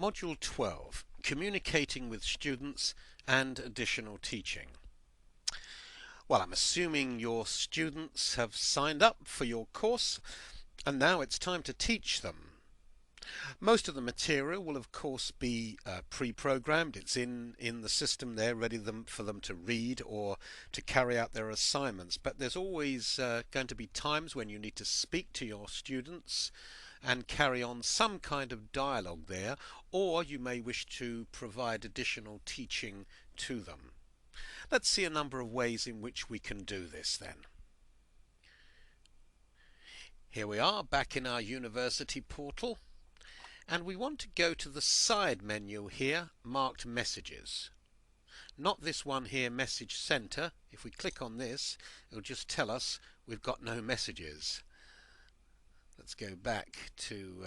Module 12, Communicating with Students and Additional Teaching. Well, I'm assuming your students have signed up for your course and now it's time to teach them. Most of the material will of course be pre-programmed. It's in the system there ready for them to read or to carry out their assignments. But there's always going to be times when you need to speak to your students and carry on some kind of dialogue there, or you may wish to provide additional teaching to them. Let's see a number of ways in which we can do this then. Here we are back in our university portal, and we want to go to the side menu here marked Messages. Not this one here, Message Center. If we click on this, it'll just tell us we've got no messages. Let's go back to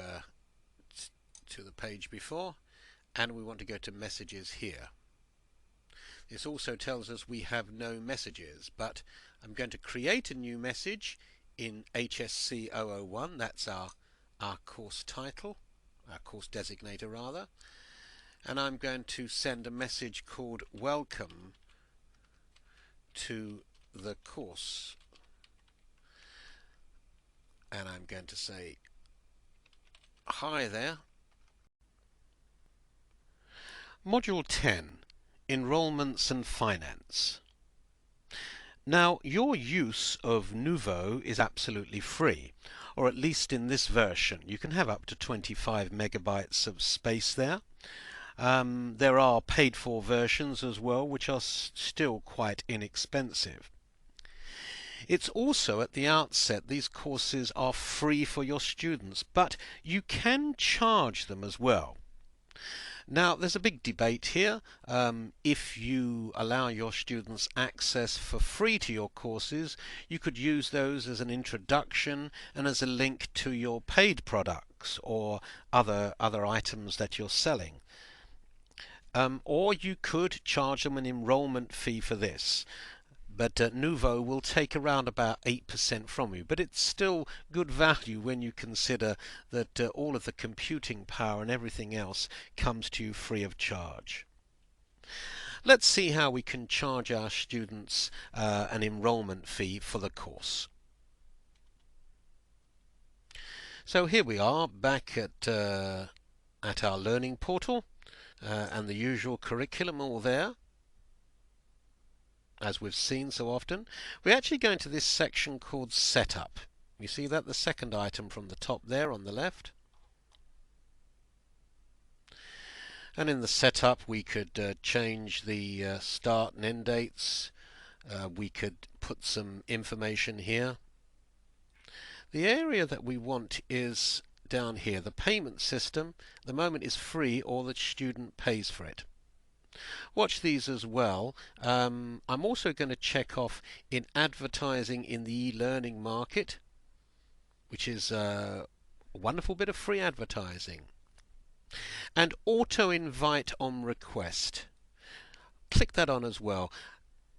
the page before, and we want to go to Messages here. This also tells us we have no messages, but I'm going to create a new message in HSC 001. That's our course title, our course designator rather, and I'm going to send a message called Welcome to the course, and I'm going to say hi there. Module 10, Enrollments and Finance. Now, your use of Nuvo is absolutely free, or at least in this version. You can have up to 25 megabytes of space there. There are paid-for versions as well, which are still quite inexpensive. It's also at the outset, these courses are free for your students, but you can charge them as well. Now, there's a big debate here. If you allow your students access for free to your courses, you could use those as an introduction and as a link to your paid products or other items that you're selling. Or you could charge them an enrollment fee for this. But Nuvo will take around about 8% from you. But it's still good value when you consider that all of the computing power and everything else comes to you free of charge. Let's see how we can charge our students an enrollment fee for the course. So here we are back at our learning portal and the usual curriculum all there. As we've seen so often, we actually go into this section called Setup. You see that, the second item from the top there on the left. And in the Setup we could change the start and end dates. We could put some information here. The area that we want is down here. The payment system at the moment is free, or the student pays for it. Watch these as well. I'm also going to check off in advertising in the e-learning market, which is a wonderful bit of free advertising. And auto invite on request. Click that on as well.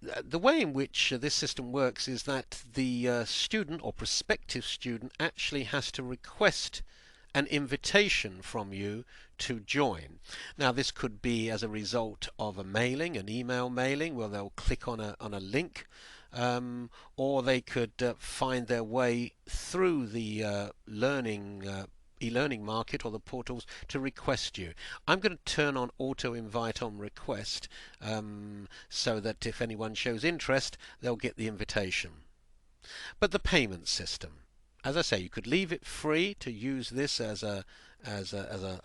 The way in which this system works is that the student or prospective student actually has to request an invitation from you to join. Now, this could be as a result of a mailing, an email mailing, where they'll click on a link, or they could find their way through the e-learning market or the portals to request you. I'm going to turn on auto invite on request so that if anyone shows interest, they'll get the invitation. But the payment system, as I say, you could leave it free to use this as a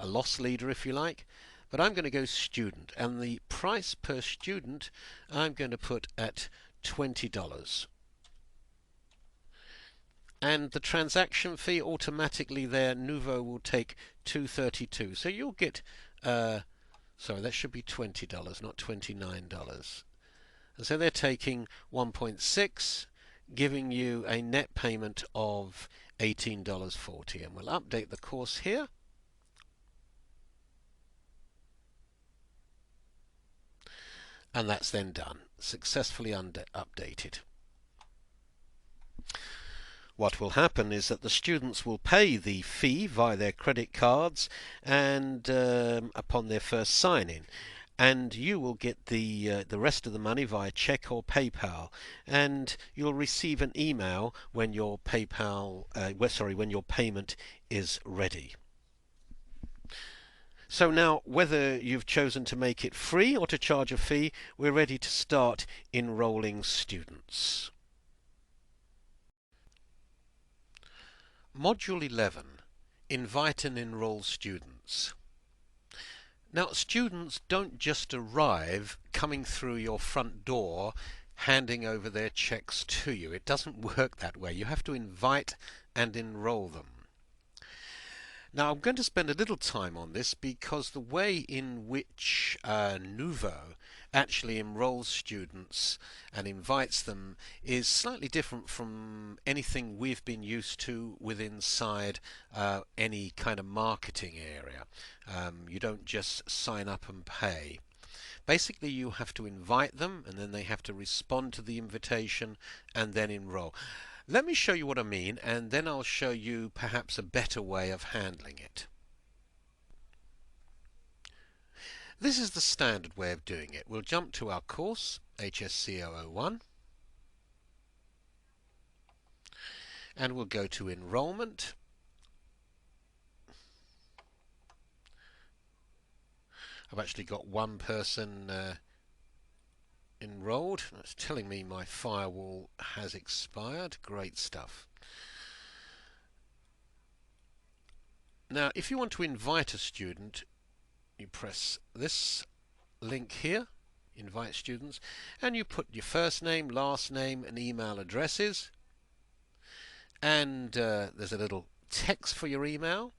loss leader, if you like, but I'm going to go student, and the price per student I'm going to put at $20. And the transaction fee automatically there, Nuvo will take $2.32. So you'll get, sorry, that should be $20, not $29. And so they're taking 1.6, giving you a net payment of $18.40. And we'll update the course here. And that's then done, successfully updated. What will happen is that the students will pay the fee via their credit cards and upon their first sign-in, and you will get the rest of the money via check or PayPal, and you'll receive an email when your when your payment is ready. So now, whether you've chosen to make it free or to charge a fee, we're ready to start enrolling students. Module 11. Invite and enroll students. Now, students don't just arrive coming through your front door handing over their checks to you. It doesn't work that way. You have to invite and enroll them. Now, I'm going to spend a little time on this because the way in which Nuvo actually enrolls students and invites them is slightly different from anything we've been used to with inside any kind of marketing area. You don't just sign up and pay. Basically, you have to invite them, and then they have to respond to the invitation and then enroll. Let me show you what I mean, and then I'll show you perhaps a better way of handling it. This is the standard way of doing it. We'll jump to our course, HSC 001, and we'll go to Enrollment. I've actually got one person enrolled. It's telling me my firewall has expired. Great stuff. Now, if you want to invite a student, you press this link here, invite students, and you put your first name, last name, and email addresses, and there's a little text for your email.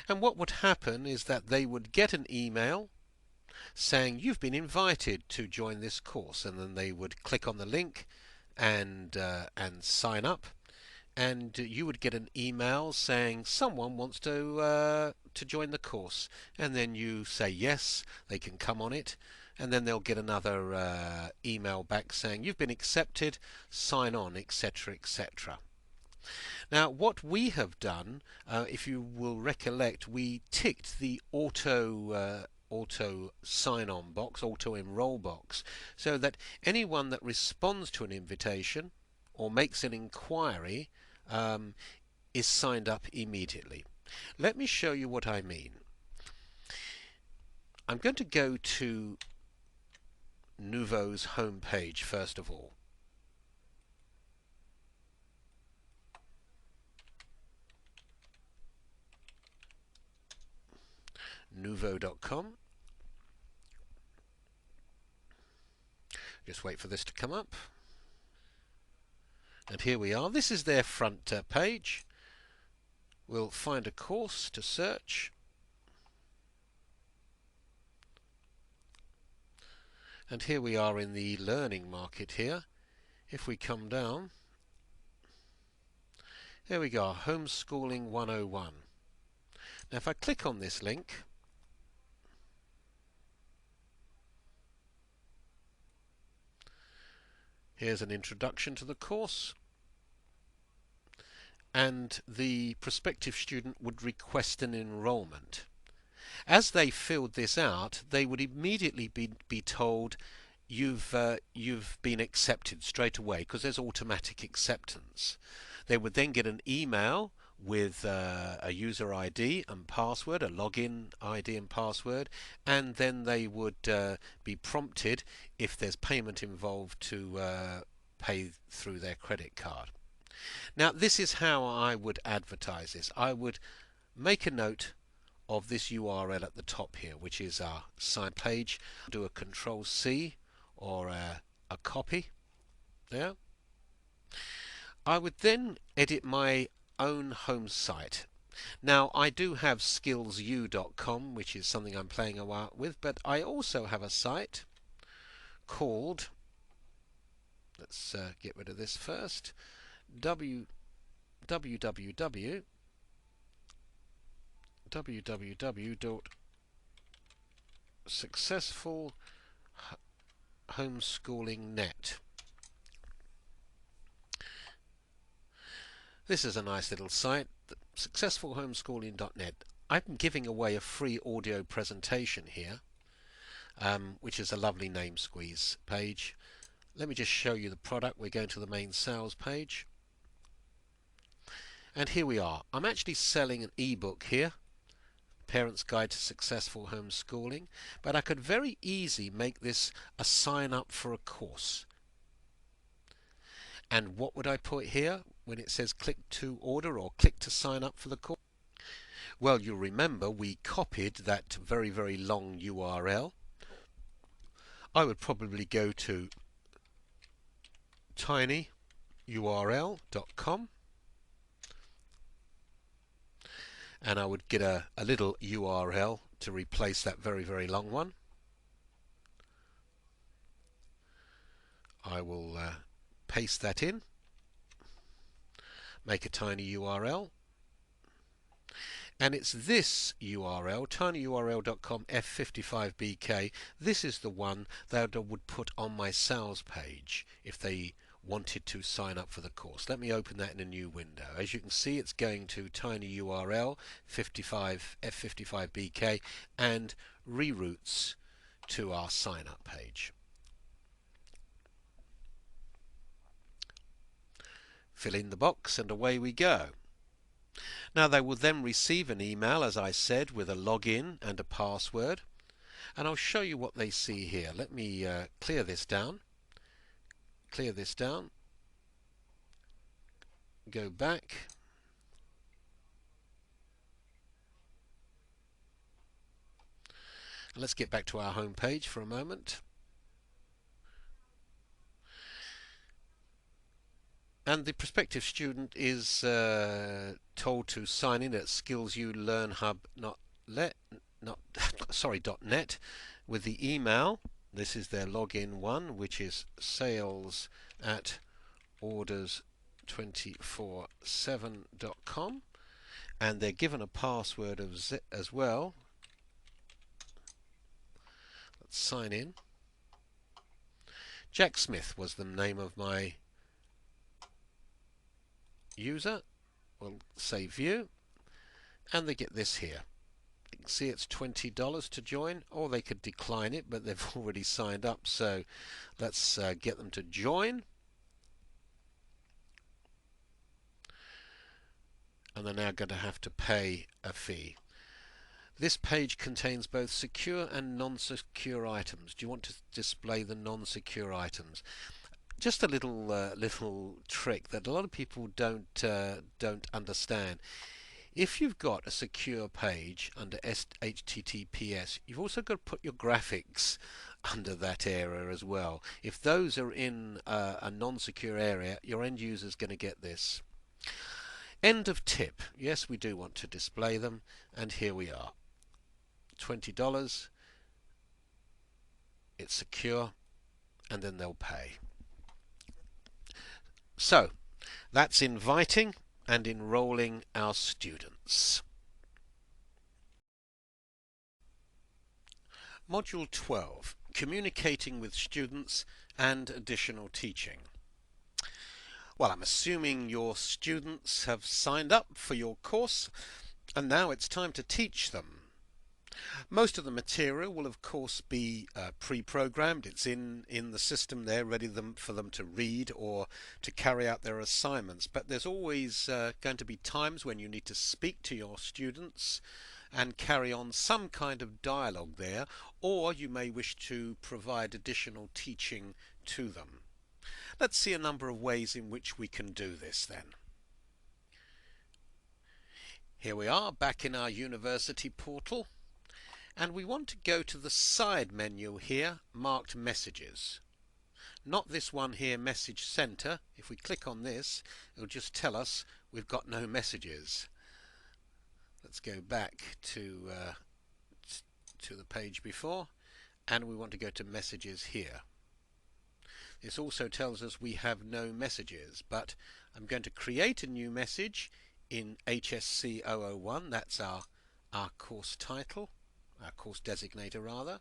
And what would happen is that they would get an email saying you've been invited to join this course, and then they would click on the link and sign up, and you would get an email saying someone wants to join the course, and then you say yes, they can come on it, and then they'll get another email back saying you've been accepted, sign on, etc., etc. Now, what we have done, if you will recollect, we ticked the auto sign-on box, auto enroll box, so that anyone that responds to an invitation or makes an inquiry is signed up immediately. Let me show you what I mean. I'm going to go to Nuvo's home page first of all. Nuvo.com. Just wait for this to come up. And here we are. This is their front page. We'll find a course to search. And here we are in the learning market here. If we come down, here we go, Homeschooling 101. Now if I click on this link, here's an introduction to the course, and the prospective student would request an enrollment. As they filled this out, they would immediately be told you've been accepted straight away, because there's automatic acceptance. They would then get an email with a user ID and password, a login ID and password, and then they would be prompted if there's payment involved to pay through their credit card. Now, this is how I would advertise this. I would make a note of this URL at the top here, which is our sign page. Do a Control-C or a copy there. I would then edit my own home site. Now, I do have skillsu.com, which is something I'm playing around with, but I also have a site called, let's get rid of this first, www.successfulhomeschooling.net. This is a nice little site, successfulhomeschooling.net. I'm giving away a free audio presentation here, which is a lovely name squeeze page. Let me just show you the product. We're going to the main sales page. And here we are. I'm actually selling an ebook here, Parent's Guide to Successful Homeschooling, but I could very easily make this a sign up for a course. And what would I put here when it says click to order or click to sign up for the course? Well, you'll remember we copied that very, very long URL. I would probably go to tinyurl.com and I would get a little URL to replace that very, very long one. I will paste that in, make a tiny URL, and it's this URL, tinyurl.com F55BK. This is the one that I would put on my sales page if they wanted to sign up for the course. Let me open that in a new window. As you can see, it's going to tinyurl F55BK and reroutes to our sign up page. Fill in the box and away we go. Now they will then receive an email, as I said, with a login and a password, and I'll show you what they see here. Let me clear this down, go back, and let's get back to our home page for a moment. And the prospective student is told to sign in at skillsyoulearnhub.net with the email. This is their login one, which is sales@orders247.com, and they're given a password as well. Let's sign in. Jack Smith was the name of my user. We'll say view, and they get this here. You can see it's $20 to join, or they could decline it, but they've already signed up, so let's get them to join. And they're now going to have to pay a fee. This page contains both secure and non-secure items. Do you want to display the non-secure items? Just a little trick that a lot of people don't understand. If you've got a secure page under HTTPS, you've also got to put your graphics under that area as well. If those are in a non-secure area, your end user is going to get this. End of tip. Yes, we do want to display them, and here we are. $20. It's secure, and then they'll pay. So that's inviting and enrolling our students. Module 12, Communicating with Students and Additional Teaching. Well, I'm assuming your students have signed up for your course, and now it's time to teach them. Most of the material will of course be pre-programmed. It's in the system there, ready for them to read or to carry out their assignments. But there's always going to be times when you need to speak to your students and carry on some kind of dialogue there, or you may wish to provide additional teaching to them. Let's see a number of ways in which we can do this then. Here we are back in our university portal, and we want to go to the side menu here marked Messages. Not this one here, Message Center. If we click on this, it'll just tell us we've got no messages. Let's go back to the page before, and we want to go to Messages here. This also tells us we have no messages, but I'm going to create a new message in HSC 001. That's our course title, our course designator rather,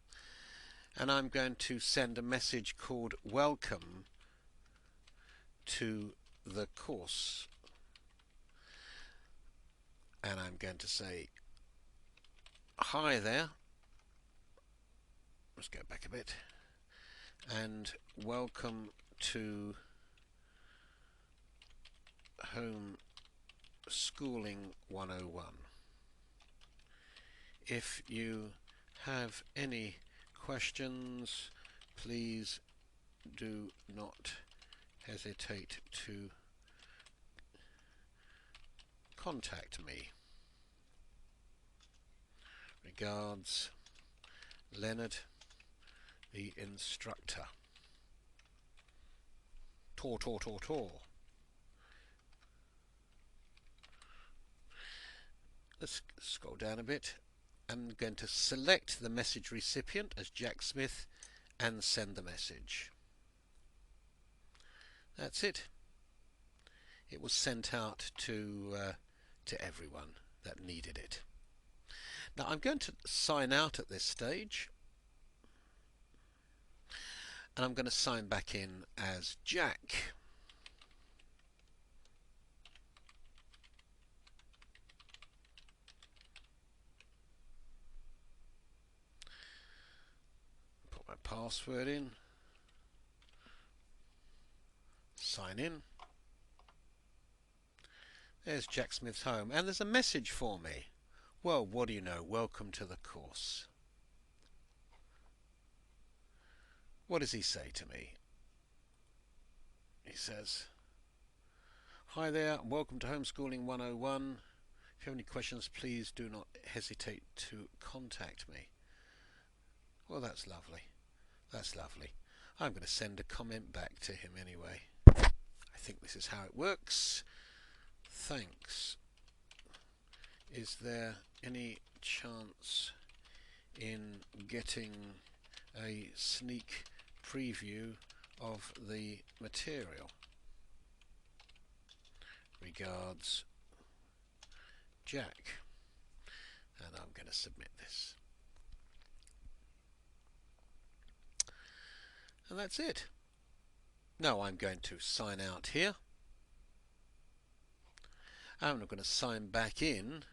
and I'm going to send a message called Welcome to the course. and I'm going to say hi there. Let's go back a bit, and welcome to Home Schooling 101. If you have any questions, please do not hesitate to contact me. Regards, Leonard, the instructor. Tor. Let's scroll down a bit. I'm going to select the message recipient as Jack Smith and send the message. That's it. It was sent out to everyone that needed it. Now I'm going to sign out at this stage, and I'm going to sign back in as Jack. Put my password in. Sign in. There's Jack Smith's home, and there's a message for me. Well, what do you know? Welcome to the course. What does he say to me? He says, hi there, welcome to Homeschooling 101. If you have any questions, please do not hesitate to contact me. Well, that's lovely. That's lovely. I'm going to send a comment back to him anyway. I think this is how it works. Thanks. Is there any chance in getting a sneak preview of the material? Regards, Jack. And I'm going to submit this. And that's it. Now I'm going to sign out here. I'm going to sign back in.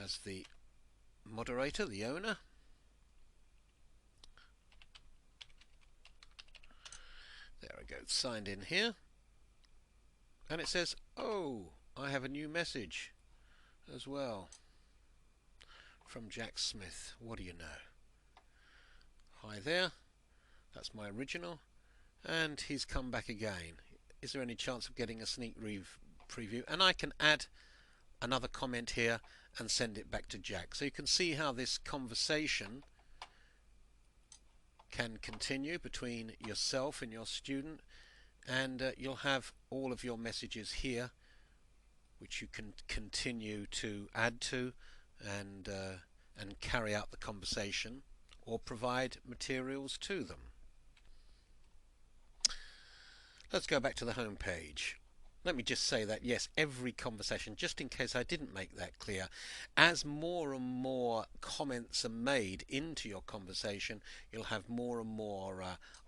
As the moderator, the owner. There we go, it's signed in here. And it says, oh, I have a new message as well from Jack Smith. What do you know? Hi there. That's my original. And he's come back again. Is there any chance of getting a sneak preview? And I can add another comment here and send it back to Jack. So you can see how this conversation can continue between yourself and your student, and you'll have all of your messages here which you can continue to add to and carry out the conversation or provide materials to them. Let's go back to the home page. Let me just say that, yes, every conversation, just in case I didn't make that clear, as more and more comments are made into your conversation, you'll have more and more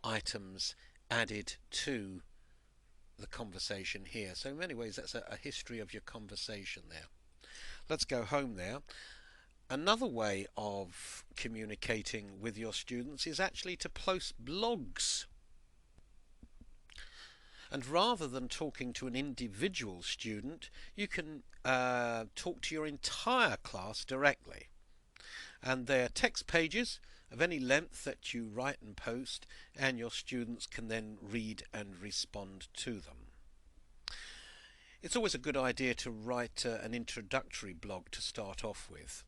items added to the conversation here. So in many ways, that's a history of your conversation there. Let's go home there. Another way of communicating with your students is actually to post blogs. And rather than talking to an individual student, you can talk to your entire class directly. And they're text pages of any length that you write and post, and your students can then read and respond to them. It's always a good idea to write an introductory blog to start off with.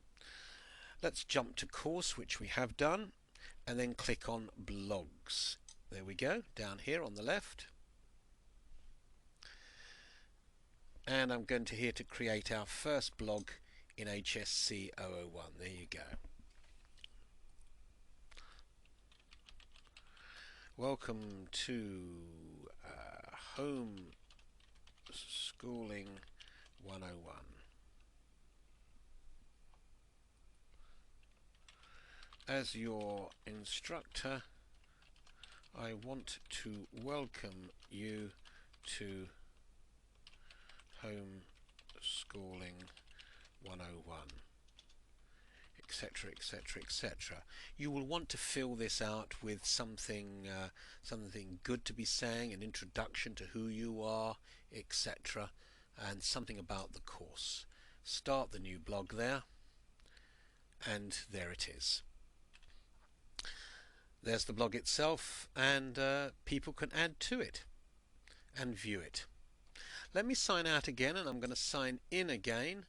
Let's jump to course, which we have done, and then click on blogs. There we go, down here on the left. And I'm going to here to create our first blog in HSC 001. There you go. Welcome to Home Schooling 101. As your instructor, I want to welcome you to Homeschooling 101, etc., etc., etc. You will want to fill this out with something good to be saying, an introduction to who you are, etc., and something about the course. Start the new blog there, and there it is. There's the blog itself, and people can add to it and view it. Let me sign out again, and I'm going to sign in again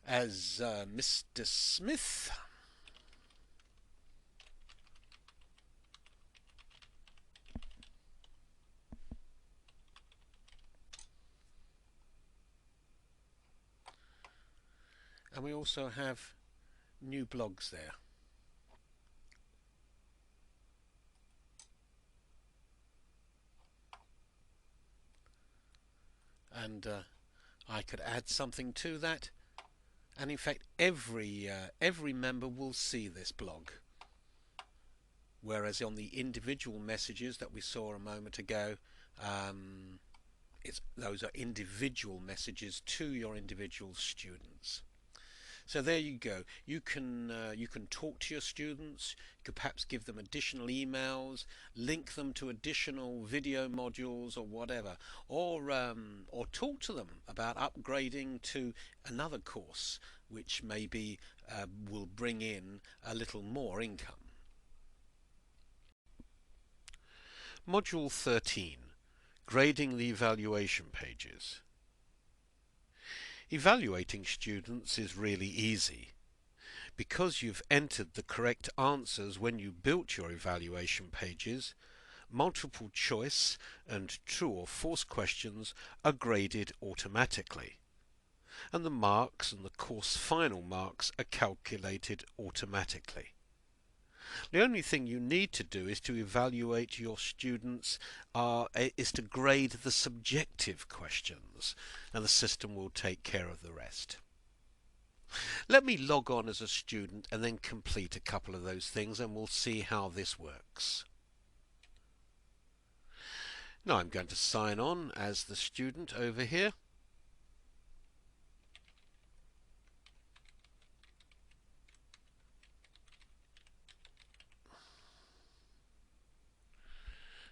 as Mr. Smith. And we also have new blogs there. And I could add something to that, and in fact every member will see this blog, whereas on the individual messages that we saw a moment ago, those are individual messages to your individual students. So there you go. You can talk to your students. You could perhaps give them additional emails, link them to additional video modules or whatever, or talk to them about upgrading to another course, which maybe will bring in a little more income. Module 13: Grading the evaluation pages. Evaluating students is really easy. Because you've entered the correct answers when you built your evaluation pages, multiple choice and true or false questions are graded automatically, and the marks and the course final marks are calculated automatically. The only thing you need to do is to evaluate your students, is to grade the subjective questions, and the system will take care of the rest. Let me log on as a student and then complete a couple of those things, and we'll see how this works. Now I'm going to sign on as the student over here.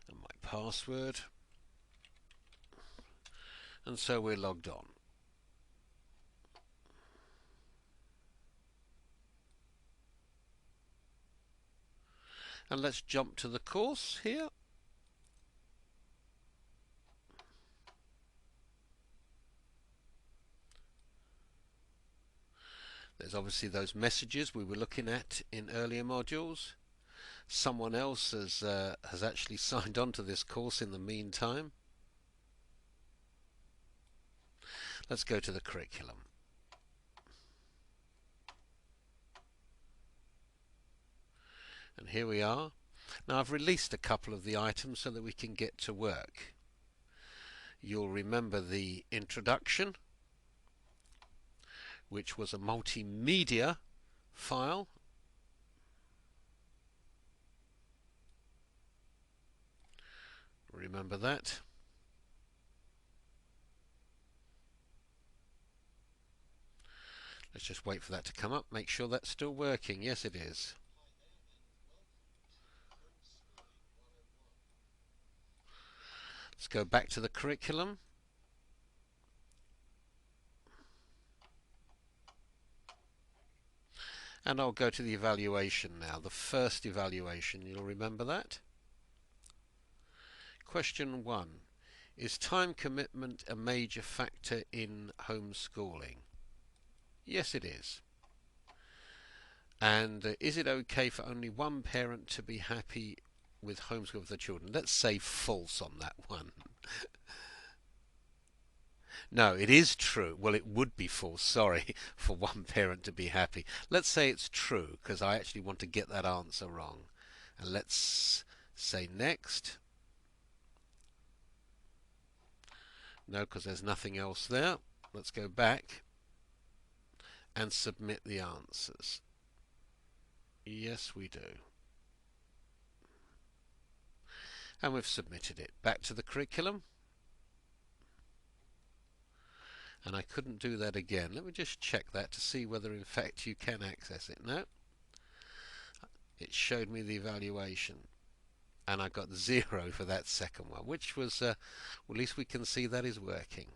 And my password. And so we're logged on. And let's jump to the course here. There's obviously those messages we were looking at in earlier modules. Someone else has actually signed on to this course in the meantime. Let's go to the curriculum. And here we are. Now I've released a couple of the items so that we can get to work. You'll remember the introduction, which was a multimedia file. Remember that. Let's just wait for that to come up. Make sure that's still working. Yes, it is. Let's go back to the curriculum. And I'll go to the evaluation now. The first evaluation, you'll remember that. Question 1. Is time commitment a major factor in homeschooling? Yes, it is. And is it okay for only one parent to be happy with homeschooling for the children? Let's say false on that one. No, it is true. Well, it would be false, sorry, for one parent to be happy. Let's say it's true, because I actually want to get that answer wrong. And let's say next. No, because there's nothing else there. Let's go back and submit the answers. Yes, we do. And we've submitted it. Back to the curriculum. And I couldn't do that again. Let me just check that to see whether in fact you can access it. No, it showed me the evaluation. And I got 0 for that second one, which was, well, at least we can see that is working.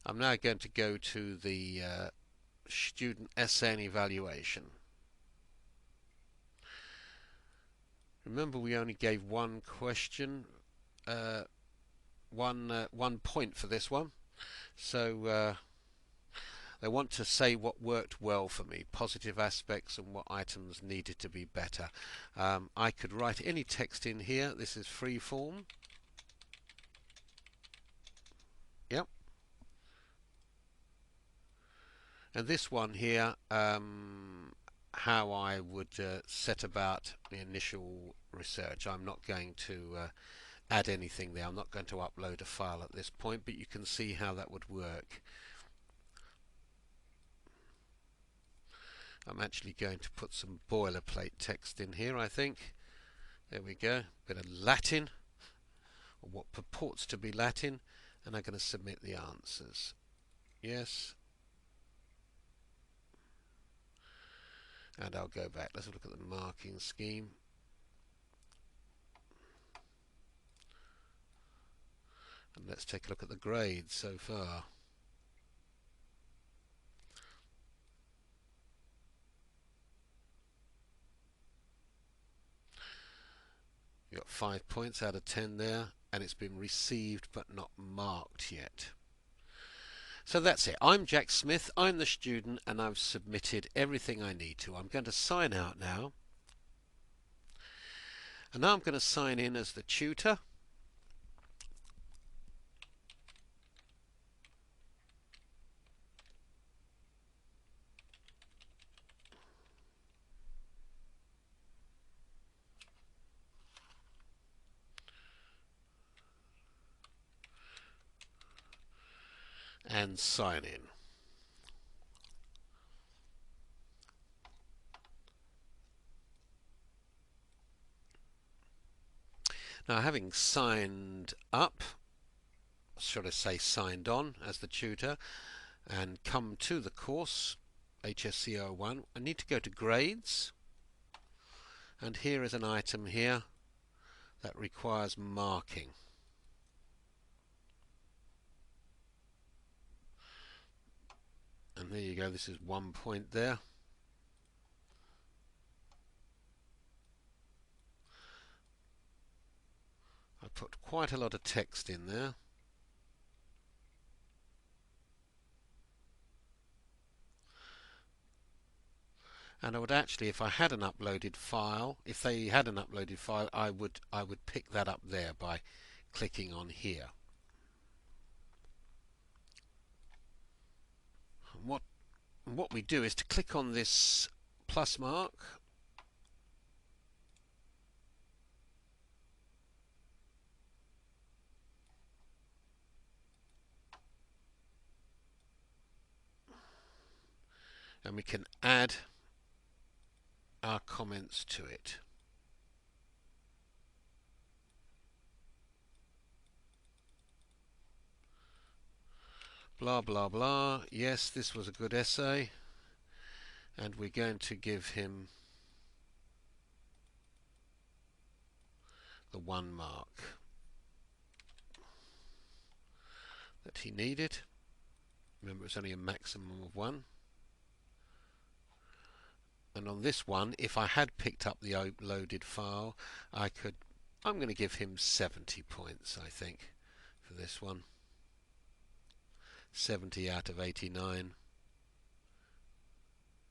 I'm now going to go to the student essay and evaluation. Remember, we only gave one question, one point for this one. So they want to say what worked well for me, positive aspects and what items needed to be better. I could write any text in here. This is free form. Yep. And this one here, how I would set about the initial research. I'm not going to add anything there. I'm not going to upload a file at this point, but you can see how that would work. I'm actually going to put some boilerplate text in here, I think. There we go. A bit of Latin, or what purports to be Latin, and I'm going to submit the answers. Yes. And I'll go back. Let's look at the marking scheme. And let's take a look at the grades so far. You've got 5 points out of 10 there, and it's been received but not marked yet. So that's it. I'm Jack Smith, I'm the student, and I've submitted everything I need to. I'm going to sign out now. And now I'm going to sign in as the tutor. And sign in. Now, having signed up, should I say signed on as the tutor, and come to the course, HSC 01, I need to go to grades, and here is an item here that requires marking. And there you go, this is 1 point there. I put quite a lot of text in there. And I would actually, if I had an uploaded file, if they had an uploaded file, I would pick that up there by clicking on here. What we do is to click on this plus mark, and we can add our comments to it. Blah blah blah. Yes, this was a good essay, and we're going to give him the 1 mark that he needed. Remember, it's only a maximum of 1. And on this one, if I had picked up the uploaded file, I'm going to give him 70 points, I think, for this one. 70 out of 89.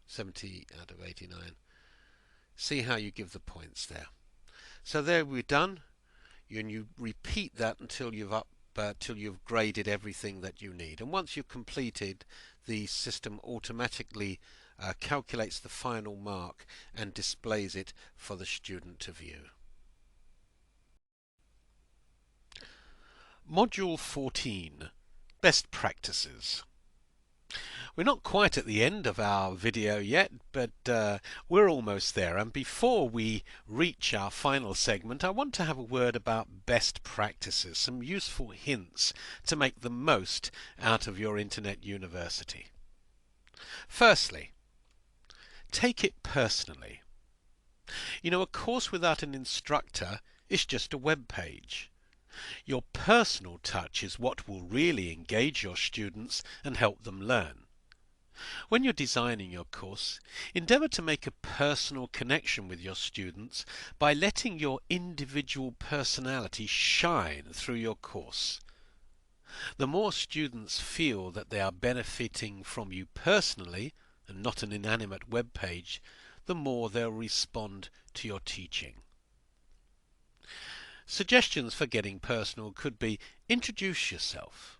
70 out of 89. See how you give the points there. So there we're done. And you repeat that until you've graded everything that you need. And once you've completed, the system automatically calculates the final mark and displays it for the student to view. Module 14, Best Practices. We're not quite at the end of our video yet, but we're almost there. And before we reach our final segment, I want to have a word about best practices, some useful hints to make the most out of your Internet university. Firstly, take it personally. You know, a course without an instructor is just a web page. Your personal touch is what will really engage your students and help them learn. When you're designing your course, endeavour to make a personal connection with your students by letting your individual personality shine through your course. The more students feel that they are benefiting from you personally and not an inanimate web page, the more they'll respond to your teaching. Suggestions for getting personal could be: introduce yourself.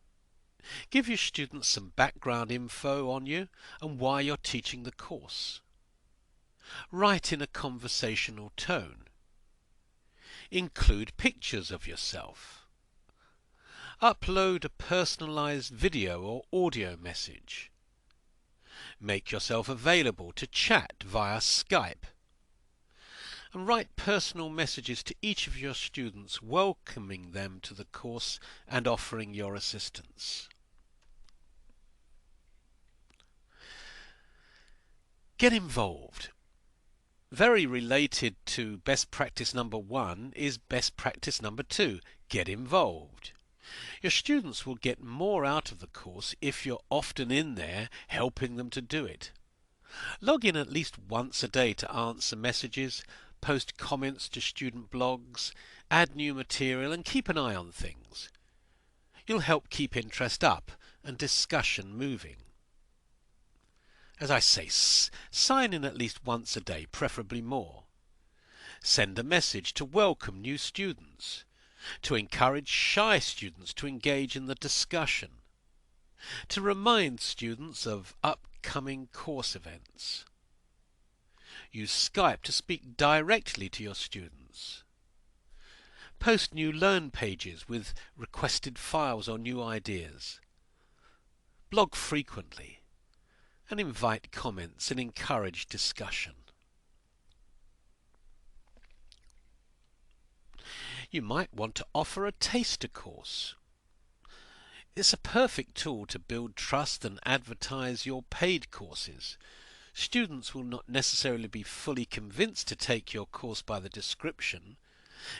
Give your students some background info on you and why you're teaching the course. Write in a conversational tone. Include pictures of yourself. Upload a personalized video or audio message. Make yourself available to chat via Skype. And write personal messages to each of your students, welcoming them to the course and offering your assistance. Get involved. Very related to best practice number 1 is best practice number 2. Get involved. Your students will get more out of the course if you're often in there helping them to do it. Log in at least once a day to answer messages, post comments to student blogs, add new material, and keep an eye on things. You'll help keep interest up and discussion moving. As I say, sign in at least once a day, preferably more. Send a message to welcome new students, to encourage shy students to engage in the discussion, to remind students of upcoming course events. Use Skype to speak directly to your students. Post new Learn pages with requested files or new ideas. Blog frequently and invite comments and encourage discussion. You might want to offer a taster course. It's a perfect tool to build trust and advertise your paid courses. Students will not necessarily be fully convinced to take your course by the description,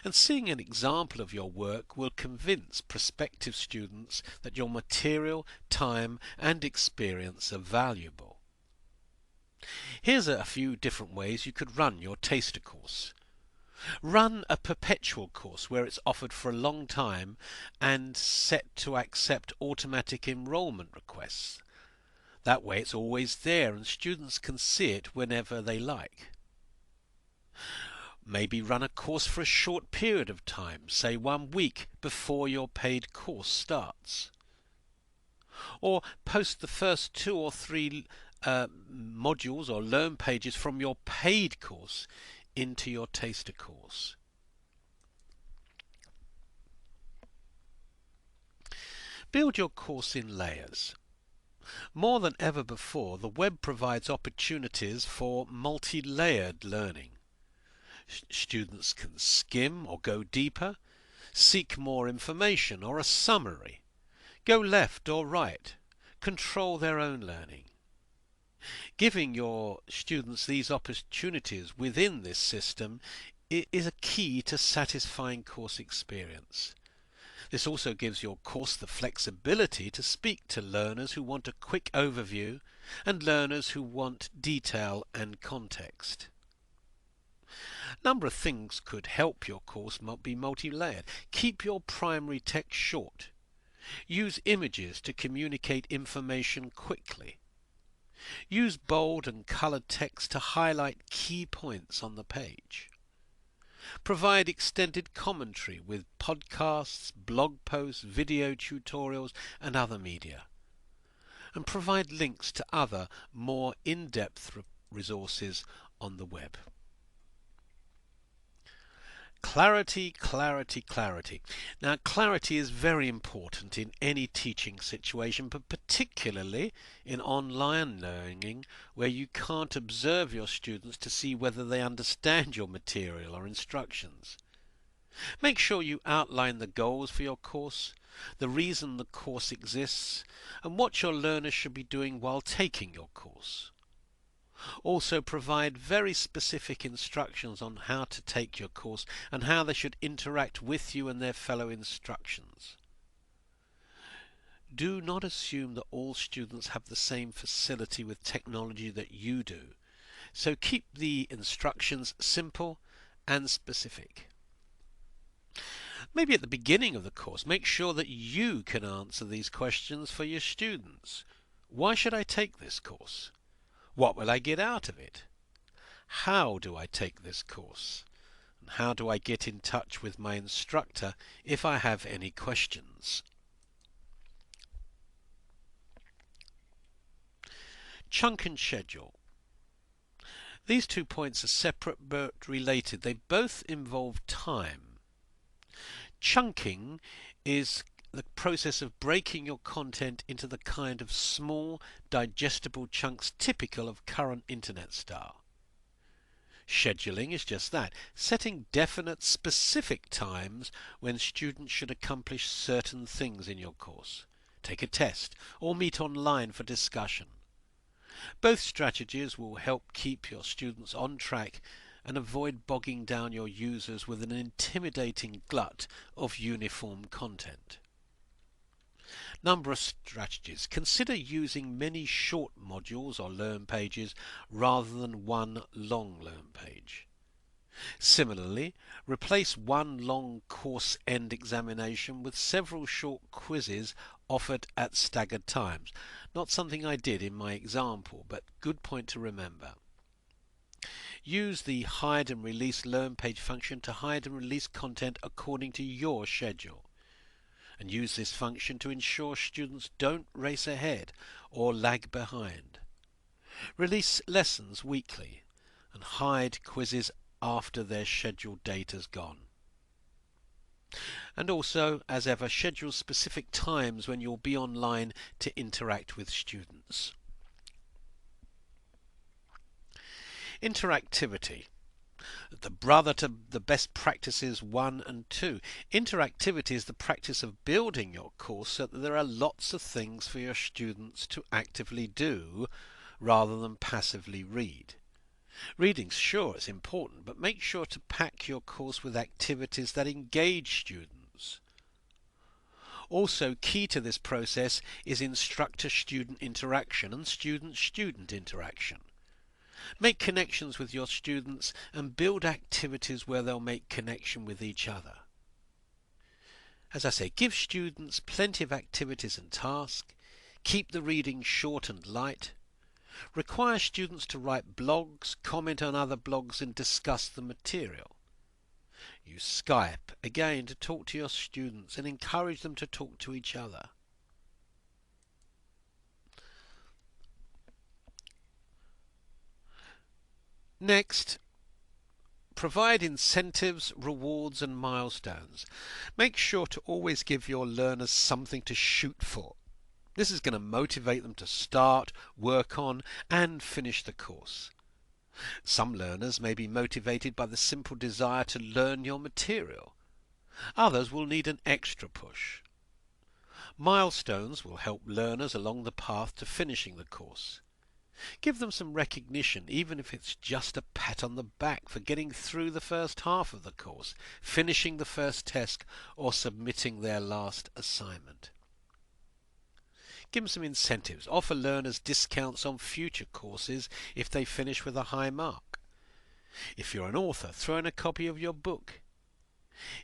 and seeing an example of your work will convince prospective students that your material, time, and experience are valuable. Here's a few different ways you could run your taster course. Run a perpetual course where it's offered for a long time and set to accept automatic enrollment requests. That way it's always there and students can see it whenever they like. Maybe run a course for a short period of time, say 1 week before your paid course starts. Or post the first 2 or 3 modules or learn pages from your paid course into your taster course. Build your course in layers. More than ever before, the web provides opportunities for multi-layered learning. Students can skim or go deeper, seek more information or a summary, go left or right, control their own learning. Giving your students these opportunities within this system is a key to satisfying course experience. This also gives your course the flexibility to speak to learners who want a quick overview and learners who want detail and context. A number of things could help your course be multi-layered. Keep your primary text short. Use images to communicate information quickly. Use bold and colored text to highlight key points on the page. Provide extended commentary with podcasts, blog posts, video tutorials, and other media. And provide links to other, more in-depth resources on the web. Clarity, clarity, clarity. Now, clarity is very important in any teaching situation, but particularly in online learning where you can't observe your students to see whether they understand your material or instructions. Make sure you outline the goals for your course, the reason the course exists, and what your learners should be doing while taking your course. Also provide very specific instructions on how to take your course and how they should interact with you and their fellow instructions. Do not assume that all students have the same facility with technology that you do, so keep the instructions simple and specific. Maybe at the beginning of the course, make sure that you can answer these questions for your students. Why should I take this course? What will I get out of it? How do I take this course? And how do I get in touch with my instructor if I have any questions? Chunk and schedule. These 2 points are separate but related. They both involve time. Chunking is the process of breaking your content into the kind of small, digestible chunks typical of current internet style. Scheduling is just that, setting definite, specific times when students should accomplish certain things in your course, take a test, or meet online for discussion. Both strategies will help keep your students on track and avoid bogging down your users with an intimidating glut of uniform content. Number of strategies. Consider using many short modules or learn pages rather than one long learn page. Similarly, replace one long course end examination with several short quizzes offered at staggered times. Not something I did in my example, but good point to remember. Use the hide and release learn page function to hide and release content according to your schedule. And use this function to ensure students don't race ahead or lag behind. Release lessons weekly and hide quizzes after their scheduled date has gone. And also, as ever, schedule specific times when you'll be online to interact with students. Interactivity. The brother to the best practices 1 and 2. Interactivity is the practice of building your course so that there are lots of things for your students to actively do rather than passively read. Reading, sure, is important, but make sure to pack your course with activities that engage students. Also, key to this process is instructor-student interaction and student-student interaction. Make connections with your students and build activities where they'll make connection with each other. As I say, give students plenty of activities and tasks. Keep the reading short and light. Require students to write blogs, comment on other blogs and discuss the material. Use Skype, again, to talk to your students and encourage them to talk to each other. Next, provide incentives, rewards and milestones. Make sure to always give your learners something to shoot for. This is going to motivate them to start, work on and finish the course. Some learners may be motivated by the simple desire to learn your material. Others will need an extra push. Milestones will help learners along the path to finishing the course. Give them some recognition, even if it's just a pat on the back for getting through the first half of the course, finishing the first test, or submitting their last assignment. Give them some incentives. Offer learners discounts on future courses if they finish with a high mark. If you're an author, throw in a copy of your book.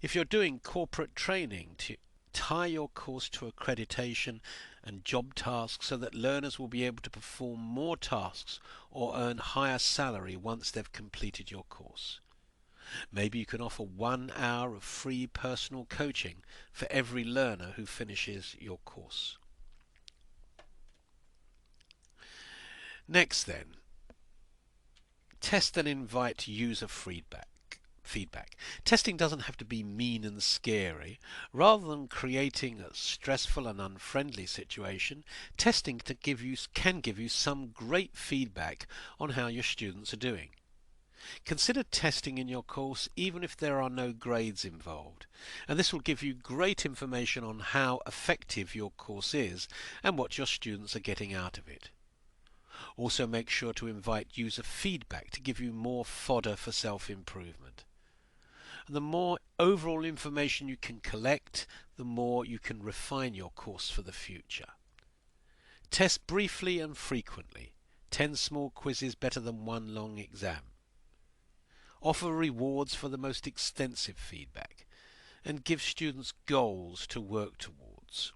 If you're doing corporate training, to tie your course to accreditation and job tasks so that learners will be able to perform more tasks or earn higher salary once they've completed your course. Maybe you can offer 1 hour of free personal coaching for every learner who finishes your course. Next then, test and invite user feedback. feedback. Testing doesn't have to be mean and scary. Rather than creating a stressful and unfriendly situation, testing can give you some great feedback on how your students are doing. Consider testing in your course even if there are no grades involved, and this will give you great information on how effective your course is and what your students are getting out of it. Also make sure to invite user feedback to give you more fodder for self-improvement. And the more overall information you can collect, the more you can refine your course for the future. Test briefly and frequently. 10 small quizzes better than one long exam. Offer rewards for the most extensive feedback, and give students goals to work towards.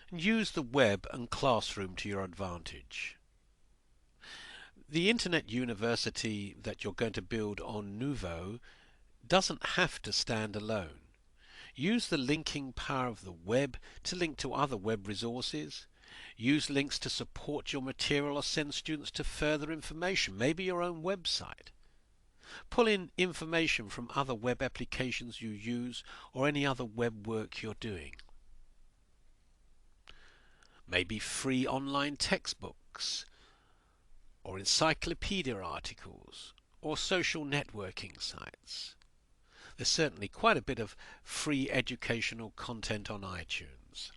And use the web and classroom to your advantage. The Internet University that you're going to build on Nouveau doesn't have to stand alone. Use the linking power of the web to link to other web resources. Use links to support your material or send students to further information, maybe your own website. Pull in information from other web applications you use or any other web work you're doing. Maybe free online textbooks, or encyclopedia articles, or social networking sites. There's certainly quite a bit of free educational content on iTunes.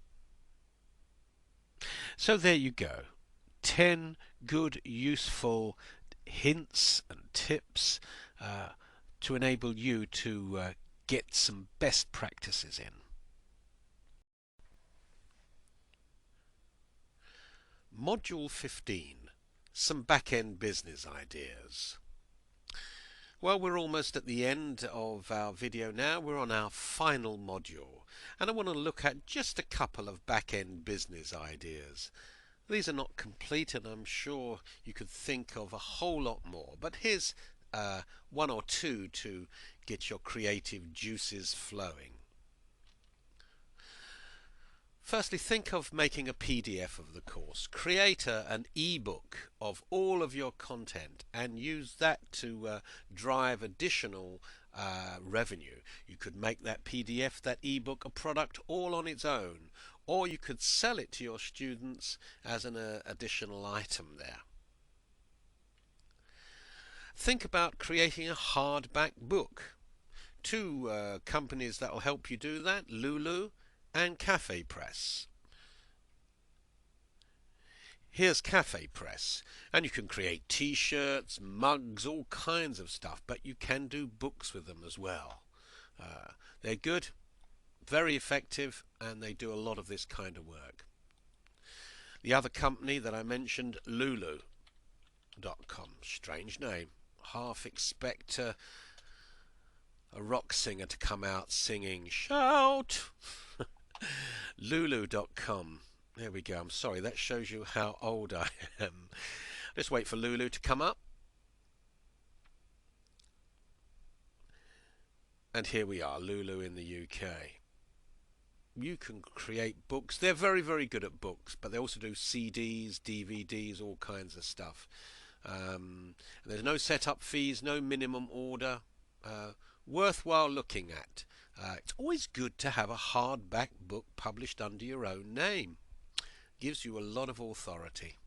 So there you go. 10 good, useful hints and tips to enable you to get some best practices in. Module 15. Some back-end business ideas. Well, we're almost at the end of our video now. We're on our final module, and I want to look at just a couple of back-end business ideas. These are not complete, and I'm sure you could think of a whole lot more, but here's one or two to get your creative juices flowing. Firstly, think of making a PDF of the course. Create an ebook of all of your content and use that to drive additional revenue. You could make that PDF, that ebook, a product all on its own, or you could sell it to your students as an additional item there. Think about creating a hardback book. Two companies that will help you do that, Lulu and Cafe Press. Here's Cafe Press, and you can create t-shirts, mugs, all kinds of stuff, but you can do books with them as well. They're good, very effective, and they do a lot of this kind of work. The other company that I mentioned, Lulu.com, strange name. Half expect a rock singer to come out singing "Shout." Lulu.com. There we go. I'm sorry, that shows you how old I am. Let's wait for Lulu to come up. And here we are, Lulu in the UK. You can create books. They're very, very good at books, but they also do CDs, DVDs, all kinds of stuff. There's no setup fees, no minimum order. Worthwhile looking at. It's always good to have a hardback book published under your own name. Gives you a lot of authority.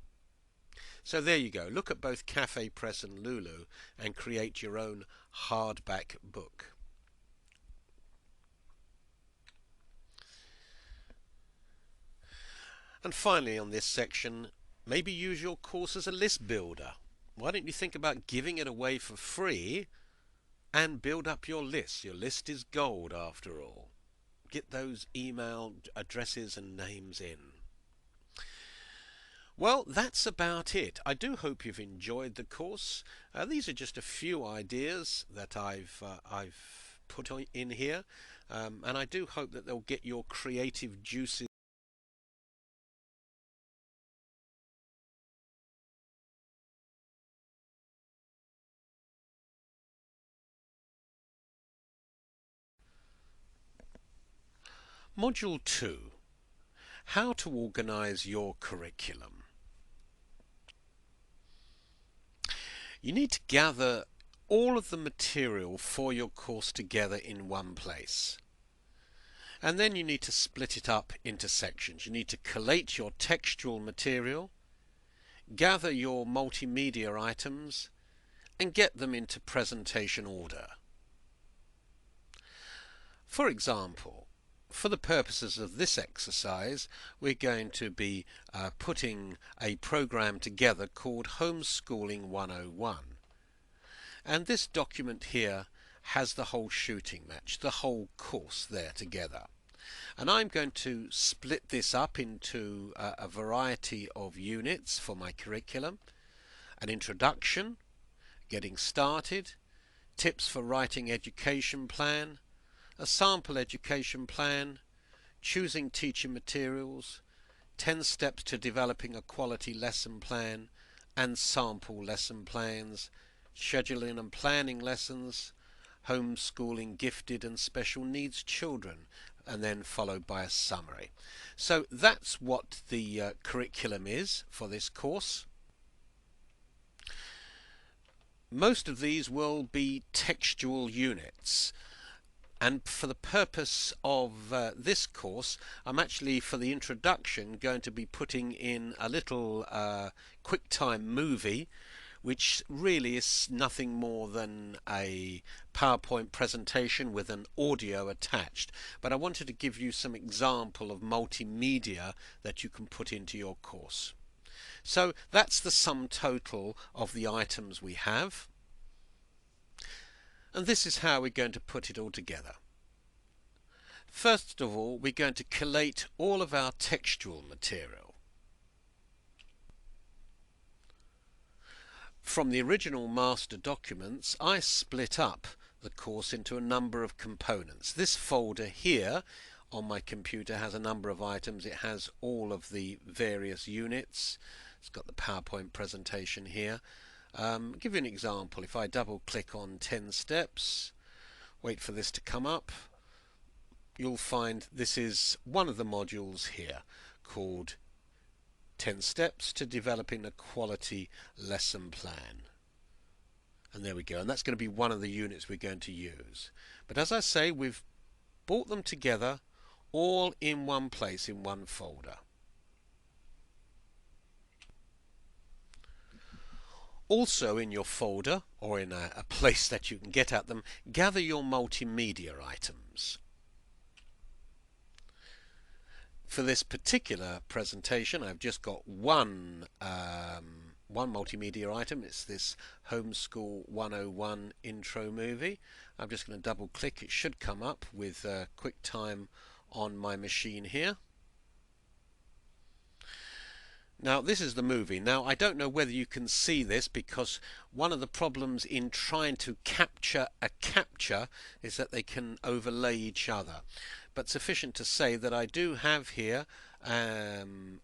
So there you go. Look at both Cafe Press and Lulu and create your own hardback book. And finally on this section, maybe use your course as a list builder. Why don't you think about giving it away for free and build up your list? Your list is gold after all. Get those email addresses and names in. Well, that's about it. I do hope you've enjoyed the course. These are just a few ideas that I've put in here, and I do hope that they'll get your creative juices. Module 2. How to organize your curriculum. You need to gather all of the material for your course together in one place. And then you need to split it up into sections. You need to collate your textual material, gather your multimedia items, and get them into presentation order. For example, for the purposes of this exercise, we're going to be putting a program together called Homeschooling 101. And this document here has the whole shooting match, the whole course there together. And I'm going to split this up into a variety of units for my curriculum. An introduction, getting started, tips for writing education plan, a sample education plan, choosing teaching materials, 10 steps to developing a quality lesson plan, and sample lesson plans, scheduling and planning lessons, homeschooling gifted and special needs children, and then followed by a summary. So that's what the curriculum is for this course. Most of these will be textual units. And for the purpose of this course, I'm actually, for the introduction, going to be putting in a little QuickTime movie, which really is nothing more than a PowerPoint presentation with an audio attached. But I wanted to give you some example of multimedia that you can put into your course. So that's the sum total of the items we have. And this is how we're going to put it all together. First of all, we're going to collate all of our textual material. From the original master documents, I split up the course into a number of components. This folder here on my computer has a number of items. It has all of the various units. It's got the PowerPoint presentation here. I'll give you an example. If I double click on 10 steps, wait for this to come up, you'll find this is one of the modules here called 10 steps to developing a quality lesson plan. And there we go. And that's going to be one of the units we're going to use. But as I say, we've brought them together all in one place, in one folder. Also in your folder, or in a place that you can get at them, gather your multimedia items. For this particular presentation, I've just got one multimedia item. It's this Homeschool 101 intro movie. I'm just going to double click. It should come up with QuickTime on my machine here. Now this is the movie. Now I don't know whether you can see this, because one of the problems in trying to capture a capture is that they can overlay each other. But sufficient to say that I do have here an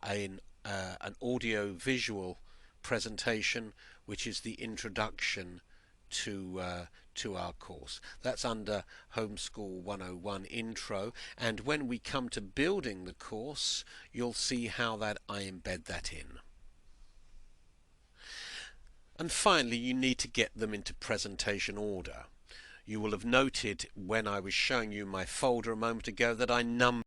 audio visual presentation, which is the introduction to our course. That's under Homeschool 101 Intro, and when we come to building the course, you'll see how that I embed that in. And finally, you need to get them into presentation order. You will have noted when I was showing you my folder a moment ago that I numbered